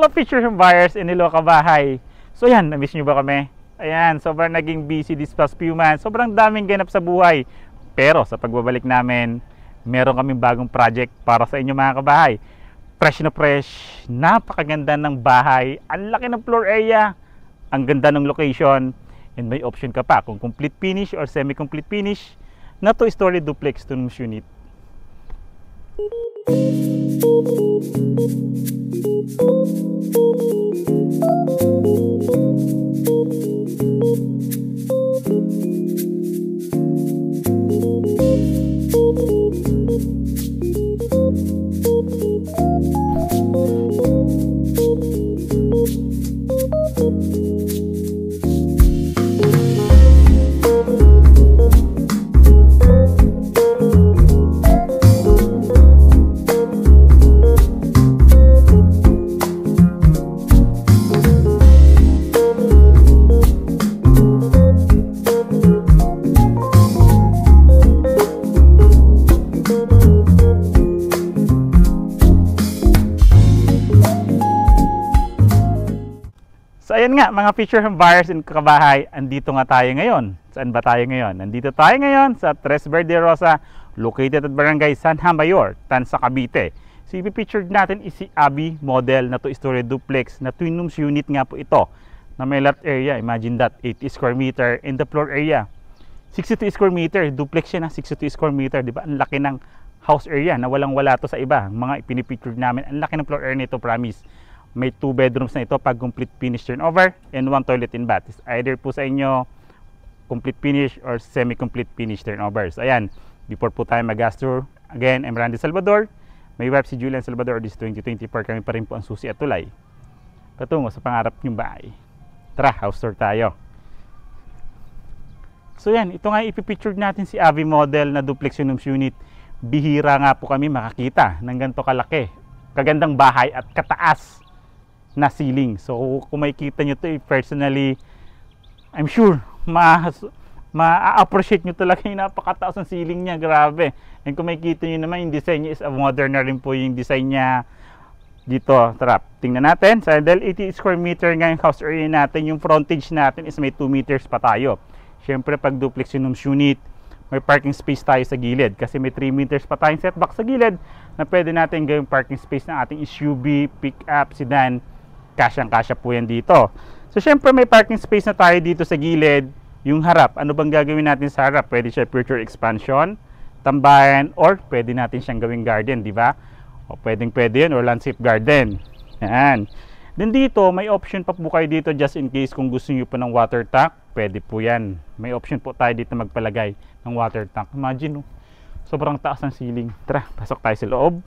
Hello future home buyers in Hello Kabahay. So yan, na-miss nyo ba kami? Ayan, sobrang naging busy this past few months. Sobrang daming ganap sa buhay. Pero sa pagbabalik namin, meron kaming bagong project para sa inyo mga kabahay. Fresh na fresh, napakaganda ng bahay, ang laki ng floor area, ang ganda ng location, and may option ka pa kung complete finish or semi-complete finish na 2-story duplex 2-rooms unit. So ayan nga mga future home buyers in Kabahay, andito nga tayo ngayon. Saan ba tayo ngayon? Nandito tayo ngayon sa Tres Verde Rosa, located at Barangay San Mayor, Tanza, Cavite. So ipipictured natin is si Abby model na 2-story duplex na twin rooms unit nga po ito. Na may lot area, imagine that, 80 square meter, and the floor area 62 square meter, duplex siya na 62 square meter, di ba? Ang laki ng house area na walang-wala to sa iba. Mga ipinipictured namin, ang laki ng floor area nito, promise. May 2 bedrooms na ito pag complete finish turnover and 1 toilet and bath. It's either po sa inyo complete finish or semi-complete finish turnovers. Ayan, before po tayo mag-gas tour, again, I'm Randy Salvador. May wife si Julian Salvador. This 2024 kami pa rin po ang susi at tulay patungo sa pangarap nyong bahay. Tara, house tour tayo. So yan, ito nga ipipictured natin si Abby model na duplex unit. Bihira nga po kami makakita ng ganito kalaki, kagandang bahay at kataas na ceiling. So kung makikita nyo ito, personally, I'm sure ma-appreciate nyo talaga yung napakataas ng ceiling niya. Grabe. And kung makikita nyo naman, yung design niya is a modern na rin po yung design niya dito. Tara, tingnan natin. Sa dahil 80 square meter nga yung house area natin, yung frontage natin is may 2 meters pa tayo. Siyempre pag duplex yung unit, may parking space tayo sa gilid kasi may 3 meters pa tayong setback sa gilid na pwede natin gawing parking space ng ating SUV, pick-up, sedan. Kasyang-kasya po yan dito. So syempre may parking space na tayo dito sa gilid. Yung harap, ano bang gagawin natin sa harap? Pwede siya future expansion, tambayan, or pwede natin siyang gawing garden, di ba? O pwede yun, or landscape garden. Yan. Then dito, may option pa po kayo dito just in case kung gusto nyo po ng water tank, pwede po yan. May option po tayo dito magpalagay ng water tank. Imagine, oh, sobrang taas ng ceiling. Tara, pasok tayo sa loob.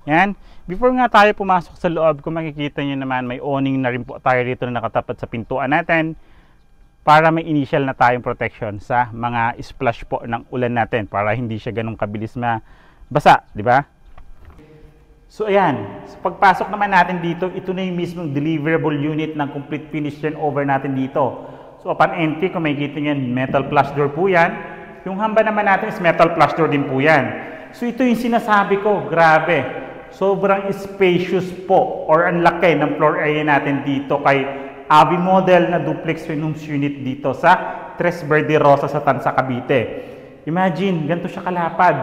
Yan. Before nga tayo pumasok sa loob, kung makikita nyo naman, may awning na rin po tayo dito na nakatapat sa pintuan natin para may initial na tayong protection sa mga splash po ng ulan natin para hindi siya ganun kabilis mabasa, di ba? So ayan, so, pagpasok naman natin dito, ito na yung mismong deliverable unit ng complete finish turnover natin dito. So upon entry, kung makikita nyo yan, metal flush door po yan. Yung hamba naman natin is metal flush door din po yan. So ito yung sinasabi ko, grabe. Sobrang spacious po or ang laki ng floor area natin dito kay Avi model na duplex rooms unit dito sa Tres Verde Rosa sa Tansa, Cavite. Imagine, ganito siya kalapad.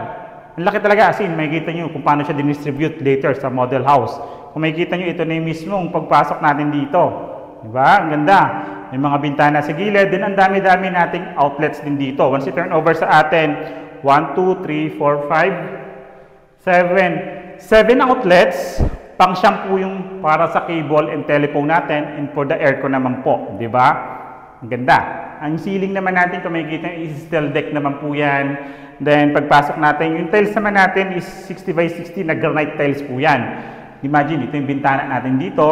Ang laki talaga, as in, makikita nyo kung paano siya dinistribute later sa model house. Kung makikita nyo, ito na yung mismong pagpasok natin dito. Diba? Ang ganda. May mga bintana sa gilid. Then, ang dami-dami nating outlets din dito. Once you turn over sa atin, 1, 2, 3, 4, 5, 7. 7 outlets. Pang siyang po yung para sa cable and telephone natin. And for the aircon naman po. Diba? Ang ganda. Ang ceiling naman natin, kung makikita nyo, is steel deck naman po yan. Then, pagpasok natin, yung tiles naman natin is 60 by 60 na granite tiles po yan. Imagine, ito yung bintana natin dito.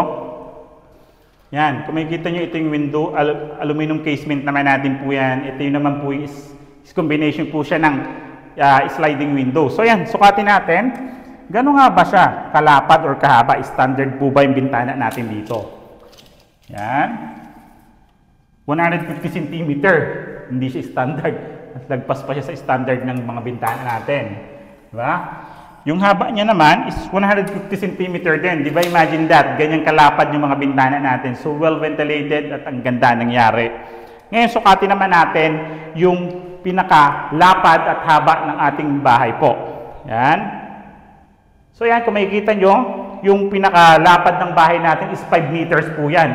Yan, kung makikita nyo, ito yung window, aluminum casement naman natin po yan. Ito yung naman po is combination po siya ng sliding window. So yan, sukatin natin. Gano'n nga ba siya? Kalapad or kahaba? Standard po ba yung bintana natin dito? Yan. 150 cm. Hindi siya standard. Lagpas pa siya sa standard ng mga bintana natin. Diba? Yung haba niya naman is 150 cm din. Diba? Imagine that. Ganyan kalapad yung mga bintana natin. So, well ventilated at ang ganda nangyari. Ngayon, sukatin naman natin yung pinakalapad at haba ng ating bahay po. Yan. So, yan. Kung makikita nyo, yung pinakalapad ng bahay natin is 5 meters po yan.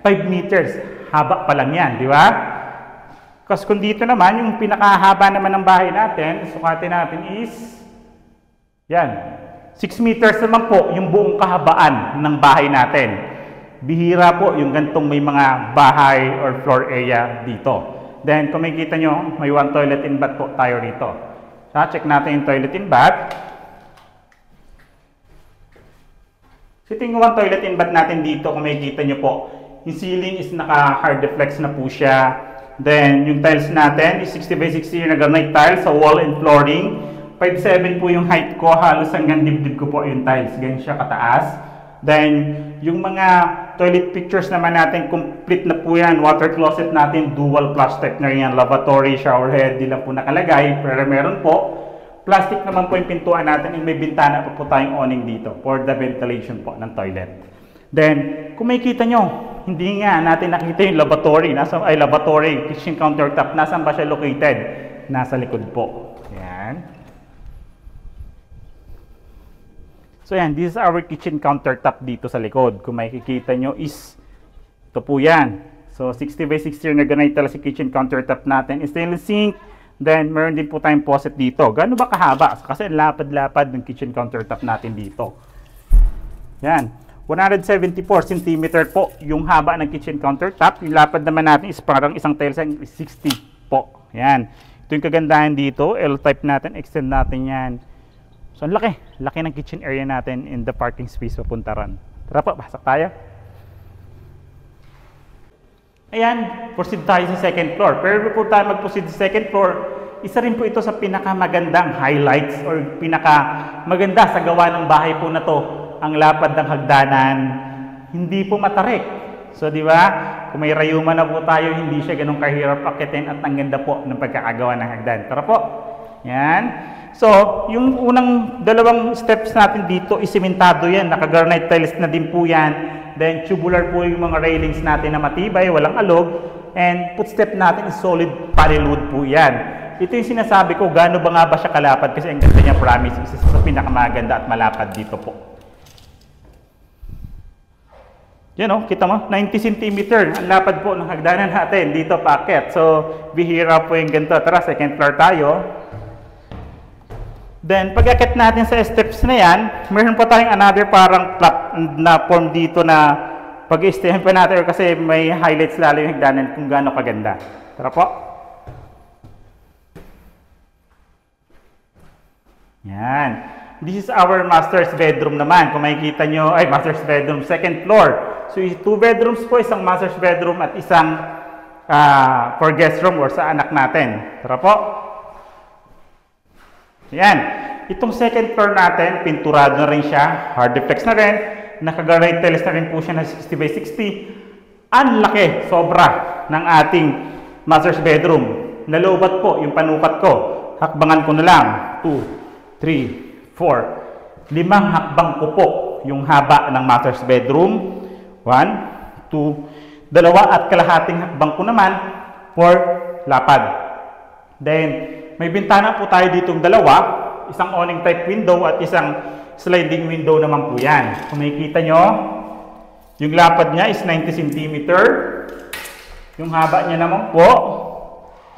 5 meters. Haba pa lang yan. Diba? Kasi kung dito naman, yung pinakahaba naman ng bahay natin, sukatin natin is, yan, 6 meters naman po yung buong kahabaan ng bahay natin. Bihira po yung gantong may mga bahay or floor area dito. Then, kung makikita nyo, may 1 toilet and bath po tayo rito. So, check natin yung toilet and bath. So, ito yung 1 toilet and bath natin dito, kung makikita nyo po, yung ceiling is naka-hard deflex na po siya. Then, yung tiles natin is 60 by 60 na granite tiles sa wall and flooring. 5'7" po yung height ko, halos hanggang dibdib ko po yung tiles. Ganyan siya kataas. Then, yung mga toilet pictures naman natin, complete na po yan. Water closet natin, dual flush type na yan. Lavatory, shower head, di lang po nakalagay. Pero meron po. Plastic naman po yung pintuan natin. And may bintana po tayong awning dito for the ventilation po ng toilet. Then, kung makikita nyo, hindi nga natin nakita yung lavatory. Lavatory, kitchen countertop. Nasaan ba siya located? Nasa likod po. Yan. So yan, this is our kitchen countertop dito sa likod. Kung makikita nyo is, ito po yan. So 60 by 60 na ganito talaga si kitchen countertop natin. Stainless sink. Then, meron din po tayong faucet dito. Gano'n ba kahaba? Kasi lapad-lapad ng kitchen countertop natin dito. Yan. 174 cm po yung haba ng kitchen countertop. Yung lapad naman natin is parang isang tiles 60 po. Yan. Ito yung kagandahan dito. L-type natin. Extend natin yan. So, ang laki. Laki ng kitchen area natin in the parking space papunta ron. Tara po, pasok tayo. Ayan, proceed tayo sa second floor. Pero before tayo mag-proceed sa second floor, isa rin po ito sa pinakamagandang highlights or pinakamaganda sa gawa ng bahay po na to. Ang lapad ng hagdanan, hindi po matarik. So, di ba? Kung may rayuma na po tayo, hindi siya ganun kahirap akitin at ang ganda po ng pagkakagawa ng hagdan. Tara po. Yan. So, yung unang dalawang steps natin dito, isimentado yan. Naka-granite tiles na din po yan. Then, tubular po yung mga railings natin na matibay, walang alog. And footstep natin is solid panelwood po yan. Ito yung sinasabi ko, gaano ba nga ba siya kalapad? Kasi ang ganda niya, promise, isa sa pinakamaganda at malapad dito po. Yan o, kita mo, 90 cm. Ang lapad po ng hagdanan natin dito paakyat. So, bihira po yung ganito. Tara, second floor tayo. Then, pag-akyat natin sa steps na yan, meron pa tayong another parang flat na form dito na pag-i-stayan pa natin kasi may highlights lalo yung hagdanan kung gaano kaganda. Tara po. Yan. This is our master's bedroom naman. Kung makikita nyo, ay master's bedroom, second floor. So, 2 bedrooms po, isang master's bedroom at isang for guest room or sa anak natin. Tara po. Yan. Itong second floor natin, pinturado na rin siya. Hard deflex na rin. Naka-granite tiles na rin po siya na 60 by 60. Ang laki, sobra, ng ating master's bedroom. Nalobat po yung panukat ko. Hakbangan ko na lang. 2, 3, 4. 5 hakbang ko po yung haba ng master's bedroom. 1, 2, 2 at kalahating hakbang ko naman for lapad. Then, may bintana po tayo ditong dalawa. Isang awning type window at isang sliding window naman po yan. Kung makikita nyo, yung lapad niya is 90 cm. Yung haba niya naman po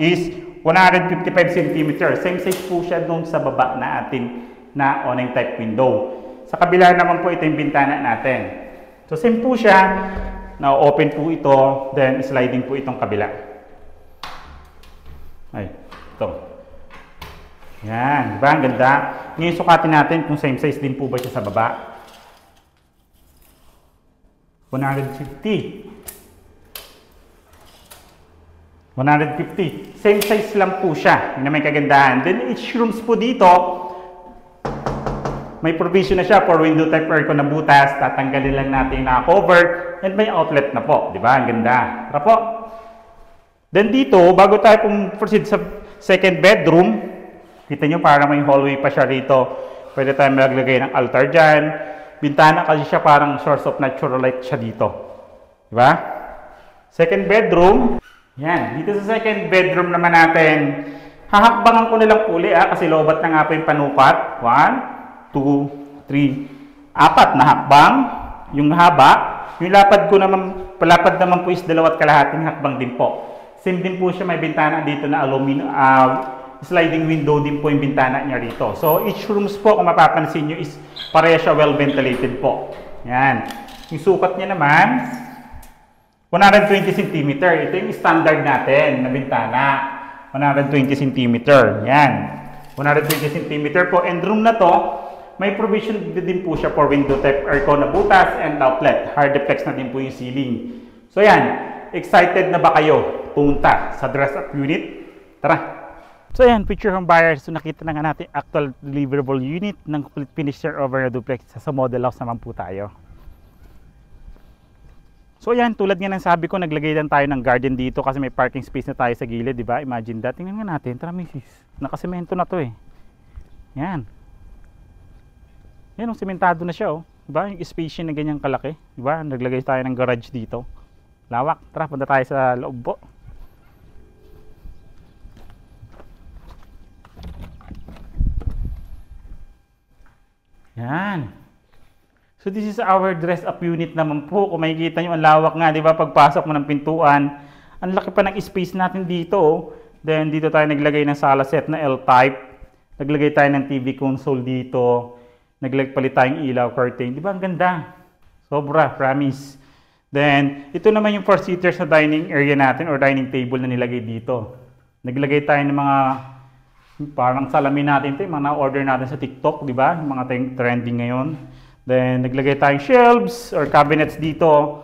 is 155 cm. Same size po siya nung sa baba na ating na awning type window. Sa kabila naman po ito yung bintana natin. So same po siya. Now open po ito, then sliding po itong kabila. Ay, ito. Yan, diba? Ang ganda. Ngayon sukatin natin kung same size din po ba siya sa baba. 150. 150. Same size lang po siya. Yun na may kagandahan. Then each rooms po dito, may provision na siya for window type aircon na butas. Tatanggalin lang natin na cover and may outlet na po. Diba? Ang ganda. Tara po. Then dito, bago tayo proceed sa second bedroom, kita nyo parang may hallway pa siya rito. Pwede tayo maglagay ng altar dyan. Bintana kasi siya parang source of natural light siya dito. Diba? Second bedroom. Yan. Dito sa second bedroom naman natin, hahakbangan ko na lang uli kasi lobat na nga po yung panukat. 1, 2, 3, 4 na hakbang. Yung haba. Yung lapad ko naman, palapad naman po is 2.5 hakbang din po. Same din po siya, may bintana dito na aluminum, sliding window din po yung bintana niya rito. So each rooms po, kung mapapansin nyo, is pareha siya well ventilated po. Yan. Yung sukat niya naman, 120 cm. Ito yung standard natin na bintana. 120 cm. Yan. 120 cm po. And room na to, may provision din po siya for window type aircon na butas and outlet. Hard deflex na din po yung ceiling. So yan. Excited na ba kayo pumunta sa dress-up unit? Tara! So ayan, picture home buyers. So nakita na nga natin actual deliverable unit ng complete finish over na duplex. Sa model house naman po tayo. So ayan, tulad nga ng sabi ko, naglagay lang tayo ng garden dito kasi may parking space na tayo sa gilid, di ba? Imagine that. Tingnan nga natin. Tara, misis. Nakasemento na to eh. Yan. Yan, sementado na siya oh. Di ba? Yung space na ganyang kalaki. Di ba? Naglagay tayo ng garage dito. Lawak. Tara, punta tayo sa loob po. Yan. So this is our dress-up unit naman po. Kung makikita nyo, ang lawak nga, di ba? Pagpasok mo ng pintuan, ang laki pa ng space natin dito. Oh. Then dito tayo naglagay ng sala set na L-type. Naglagay tayo ng TV console dito. Palit tayong ilaw, curtain. Di ba? Ang ganda. Sobra, promise. Then, ito naman yung 4-seaters na dining area natin or dining table na nilagay dito. Naglagay tayo ng mga parang salamin natin ito, yung mga na-order natin sa TikTok, di ba? Yung mga trending ngayon. Then, naglagay tayong shelves or cabinets dito.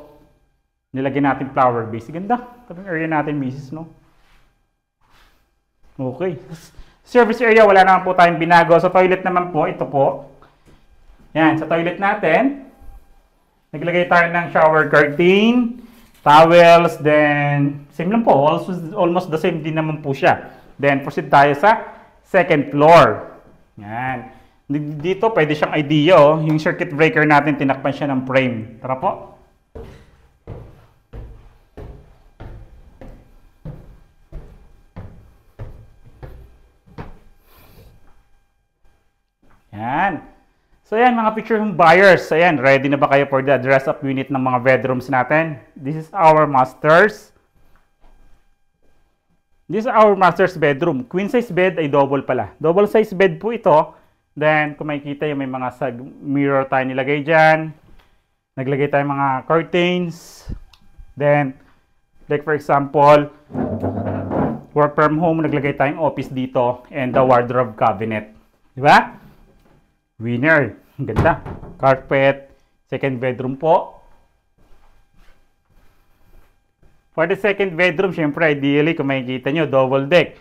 Nilagay natin flower base. Ganda. Tabing area natin, misis, no? Okay. Service area, wala naman po tayong binago. Sa toilet naman po, ito po. Yan, sa toilet natin, naglagay tayo ng shower curtain, towels, then same lang po, almost the same din naman po siya. Then proceed tayo sa second floor. Yan. Dito pwede siyang idea oh, yung circuit breaker natin tinakpan siya ng frame. Tara po. Yan. So ayan mga picture home buyers, ayan, ready na ba kayo for the dress-up unit ng mga bedrooms natin? This is our master's. This is our master's bedroom. Queen size bed ay double pala. Double size bed po ito. Then kung makikita yung may mga mirror tayo nilagay dyan. Naglagay tayo mga curtains. Then, like for example, work from home, naglagay tayong office dito and the wardrobe cabinet. Diba? Winner. Ang ganda. Carpet. Second bedroom po. For the second bedroom, syempre, ideally, kung makikita nyo, double deck.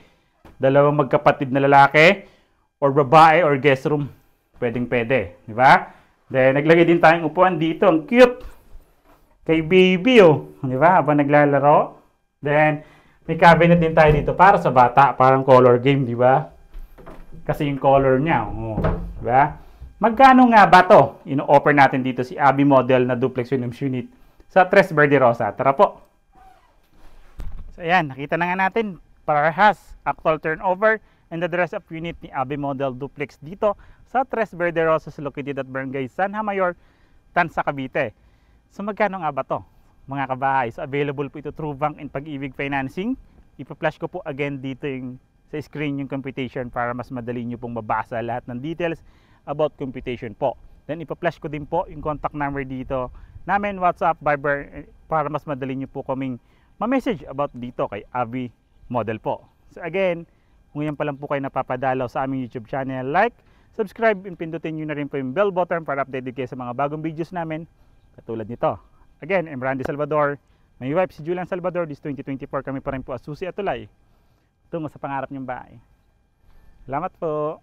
Dalawang magkapatid na lalaki, or babae, or guest room. Pwedeng pwede. Di ba? Then, naglagay din tayong upuan dito. Ang cute. kay baby oh. Di ba? Habang naglalaro. Then, may cabinet din tayo dito para sa bata. Parang color game, di ba? Kasi yung color niya. Oh, di ba? Magkano nga ba to? Ino-offer natin dito si Abby model na duplex unit sa Tres Verde Rosa. Tara po. So ayan, nakita na nga natin parehas actual turnover and the rest of unit ni Abby model duplex dito sa Tres Verde Rosa located at Barangay San Mayor, Tansa, Cavite. So magkano nga ba to? Mga kabahay, so available po ito through Bank and Pag-ibig Financing. Ipa-flash ko po again dito yung sa screen yung computation para mas madali nyo pong mabasa lahat ng details about computation po. Then ipa-flash ko din po yung contact number dito namin, WhatsApp, Viber, para mas madali nyo po kaming ma-message about dito kay Abby model po. So again, kung yan pa lang po kayo napapadalaw sa aming YouTube channel, like, subscribe, and pindutin nyo na rin po yung bell button para updated kayo sa mga bagong videos namin katulad nito. Again, I'm Randy Salvador. My wife si Julian Salvador. This 2024 kami pa rin po as Susi at Tulay tungo sa pangarap niyong bahay. Salamat po.